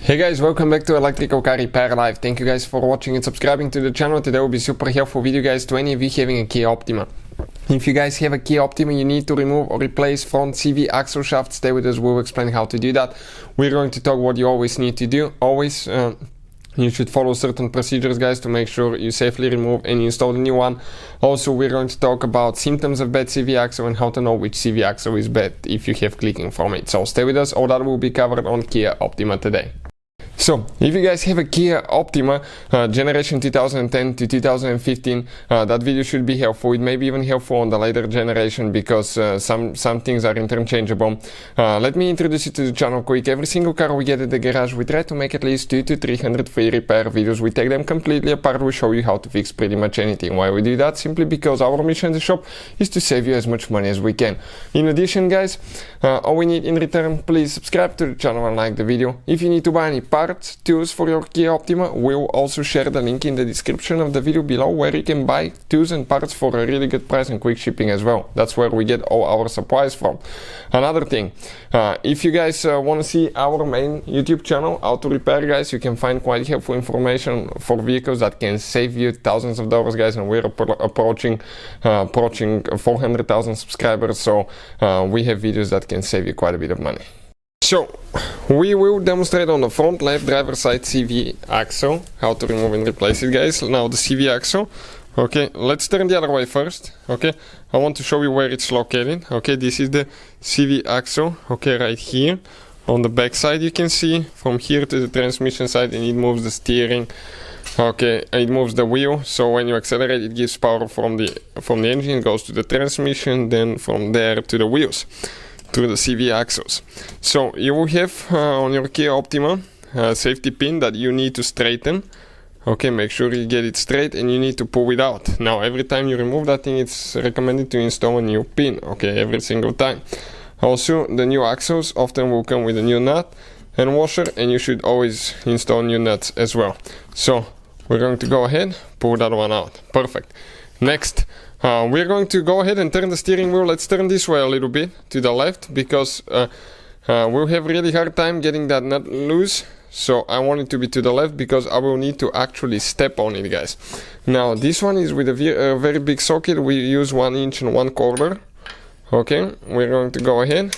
Hey guys, welcome back to Electrical Car Repair Live. Thank you guys for watching and subscribing to the channel. Today will be super helpful video guys to any of you having a Kia Optima. If you guys have a Kia Optima, you need to remove or replace front CV axle shaft. Stay with us, we'll explain how to do that. We're going to talk what you always need to do. Always you should follow certain procedures guys to make sure you safely remove and install the new one. Also, we're going to talk about symptoms of bad CV axle and how to know which CV axle is bad if you have clicking from it. So stay with us, all that will be covered on Kia Optima today. So, if you guys have a Kia Optima generation 2010 to 2015, that video should be helpful. It may be even helpful on the later generation because some things are interchangeable. Let me introduce you to the channel quick. Every single car we get at the garage, we try to make at least 200 to 300 free repair videos. We take them completely apart. We show you how to fix pretty much anything. Why we do that? Simply because our mission in the shop is to save you as much money as we can. In addition guys, all we need in return, please subscribe to the channel and like the video. If you need to buy any parts, tools for your Kia Optima, we'll also share the link in the description of the video below where you can buy tools and parts for a really good price and quick shipping as well. That's where we get all our supplies from. Another thing, if you guys want to see our main YouTube channel, Auto Repair guys, you can find quite helpful information for vehicles that can save you thousands of dollars guys, and we're approaching 400,000 subscribers, so we have videos that can save you quite a bit of money. So, we will demonstrate on the front left driver's side CV axle, how to remove and replace it guys. Now the CV axle, okay, let's turn the other way first, okay. I want to show you where it's located, okay. This is the CV axle, okay, right here. On the back side you can see, from here to the transmission side, and it moves the steering, okay, it moves the wheel, so when you accelerate it gives power from the engine, goes to the transmission, then from there to the wheels, to the CV axles. So you will have on your Kia Optima a safety pin that you need to straighten. Okay, make sure you get it straight and you need to pull it out. Now every time you remove that thing, it's recommended to install a new pin, okay, every single time. Also, the new axles often will come with a new nut and washer, and you should always install new nuts as well. So we're going to go ahead, pull that one out. Perfect. Next, we're going to go ahead and turn the steering wheel. Let's turn this way a little bit to the left because we'll have really hard time getting that nut loose. So I want it to be to the left because I will need to actually step on it guys. Now this one is with a very big socket. We use 1 inch and 1/4. Okay, we're going to go ahead,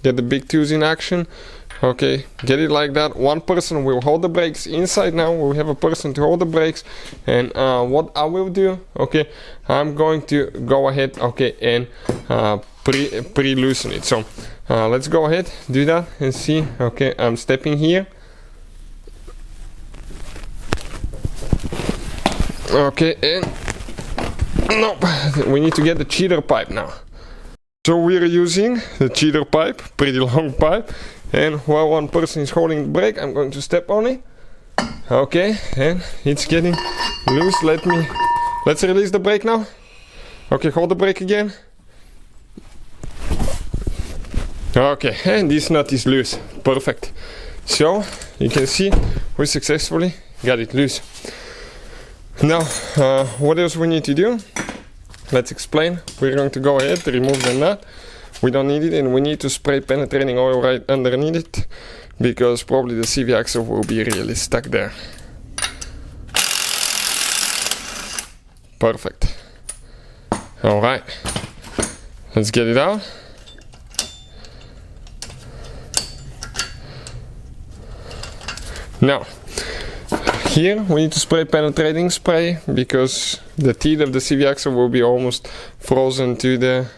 get the big tools in action. Okay, get it like that. One person will hold the brakes inside. Now we'll have a person to hold the brakes, and what I will do, okay, I'm going to go ahead, okay, and pre-loosen it. So let's go ahead, do that and see. Okay, I'm stepping here. Okay, and nope, we need to get the cheater pipe now. So we're using the cheater pipe, pretty long pipe. And while one person is holding the brake, I'm going to step on it. Okay, and it's getting loose. Let's release the brake now. Okay, hold the brake again. Okay, and this nut is loose. Perfect. So you can see we successfully got it loose. Now, what else we need to do? Let's explain. We're going to go ahead to remove the nut. We don't need it, and we need to spray penetrating oil right underneath it because probably the CV axle will be really stuck there. Perfect. Alright, let's get it out. Now, here we need to spray penetrating spray because the teeth of the CV axle will be almost frozen to the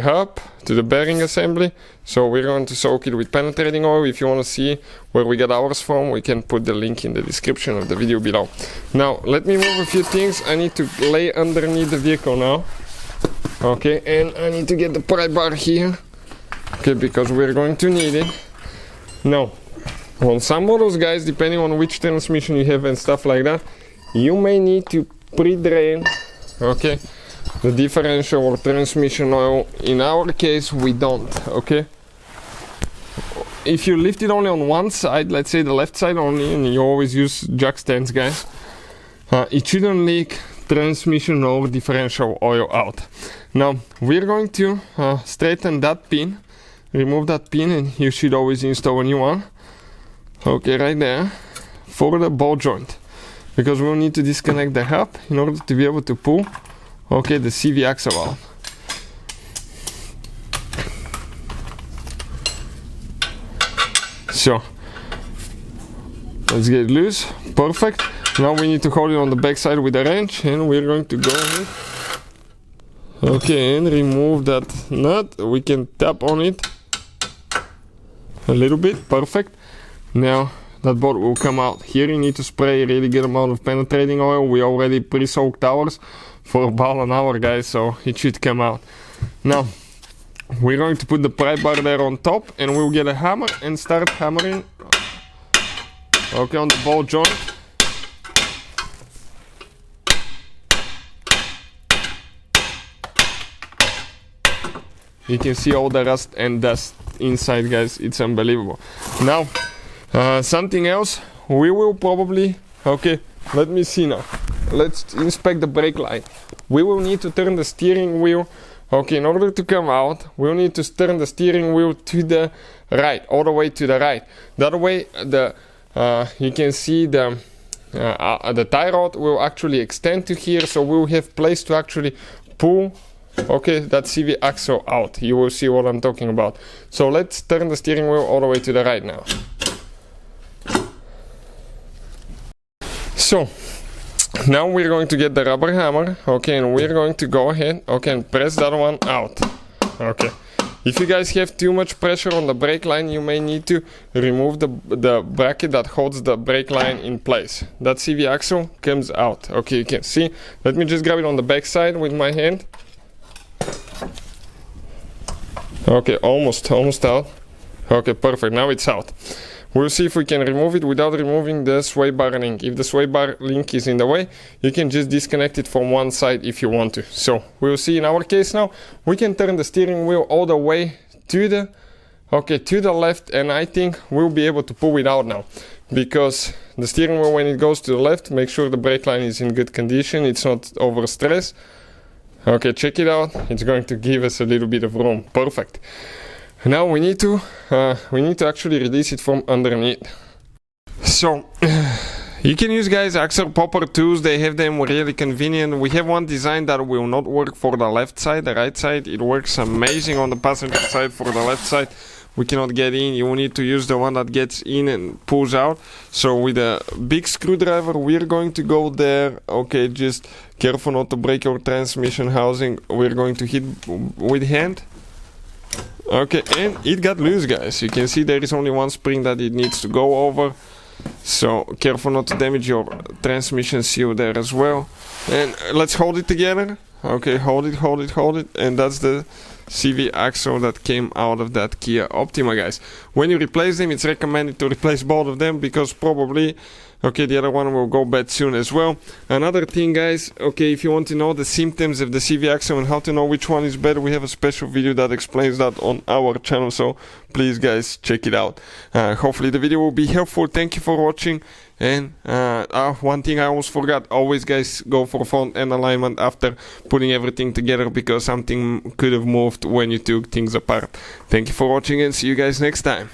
hub, to the bearing assembly. So we're going to soak it with penetrating oil. If you want to see where we get ours from, we can put the link in the description of the video below. Now let me move a few things. I need to lay underneath the vehicle now. Okay, and I need to get the pry bar here, okay, because we're going to need it. Now on some models guys, depending on which transmission you have and stuff like that, you may need to pre-drain, okay, the differential or transmission oil. In our case we don't, okay. If you lift it only on one side, let's say the left side only, and you always use jack stands guys, it shouldn't leak transmission or differential oil out. Now we're going to straighten that pin, remove that pin, and you should always install a new one. okay, right there, for the ball joint, because we'll need to disconnect the hub in order to be able to pull, okay, the CV axle out. So let's get it loose. Perfect. Now we need to hold it on the back side with the wrench, and we're going to go ahead, okay, and remove that nut. We can tap on it a little bit. Perfect. Now that bolt will come out. Here you need to spray a really good amount of penetrating oil. We already pre-soaked ours for about an hour, guys, so it should come out. Now we're going to put the pry bar there on top, and we'll get a hammer and start hammering, okay, on the ball joint. You can see all the rust and dust inside, guys. It's unbelievable. Now something else, we will probably, okay, let me see now. Let's inspect the brake line. We will need to turn the steering wheel, okay, in order to come out, we'll need to turn the steering wheel to the right, all the way to the right. That way, you can see the tie rod will actually extend to here, so we'll have place to actually pull, okay, that CV axle out. You will see what I'm talking about. So let's turn the steering wheel all the way to the right now. So now we're going to get the rubber hammer, okay, and we're going to go ahead, okay, and press that one out. Okay, if you guys have too much pressure on the brake line, you may need to remove the bracket that holds the brake line in place. That CV axle comes out. Okay, you can see. Let me just grab it on the back side with my hand. Okay, almost out. Okay, perfect. Now it's out. We'll see if we can remove it without removing the sway bar link. If the sway bar link is in the way, you can just disconnect it from one side if you want to. So we'll see. In our case now, we can turn the steering wheel all the way to the, okay, to the left, and I think we'll be able to pull it out now, because the steering wheel, when it goes to the left, make sure the brake line is in good condition, it's not overstressed. Okay, check it out. It's going to give us a little bit of room. Perfect. Now we need to actually release it from underneath. So you can use, guys, axle popper tools. They have them really convenient. We have one design that will not work for the left side. The right side, it works amazing. On the passenger side, for the left side, we cannot get in. You will need to use the one that gets in and pulls out. So with a big screwdriver, we're going to go there. Okay, just careful not to break your transmission housing. We're going to hit with hand. Okay, and it got loose, guys. You can see there is only one spring that it needs to go over. So careful not to damage your transmission seal there as well. And let's hold it together. Okay, hold it. And that's the CV axle that came out of that Kia Optima, guys. When you replace them, it's recommended to replace both of them, because probably, okay, the other one will go bad soon as well. Another thing, guys, okay, if you want to know the symptoms of the CV axle and how to know which one is better, we have a special video that explains that on our channel, so please, guys, check it out. Hopefully the video will be helpful. Thank you for watching. And one thing I almost forgot, always, guys, go for front end alignment after putting everything together, because something could have moved when you took things apart. Thank you for watching, and see you guys next time.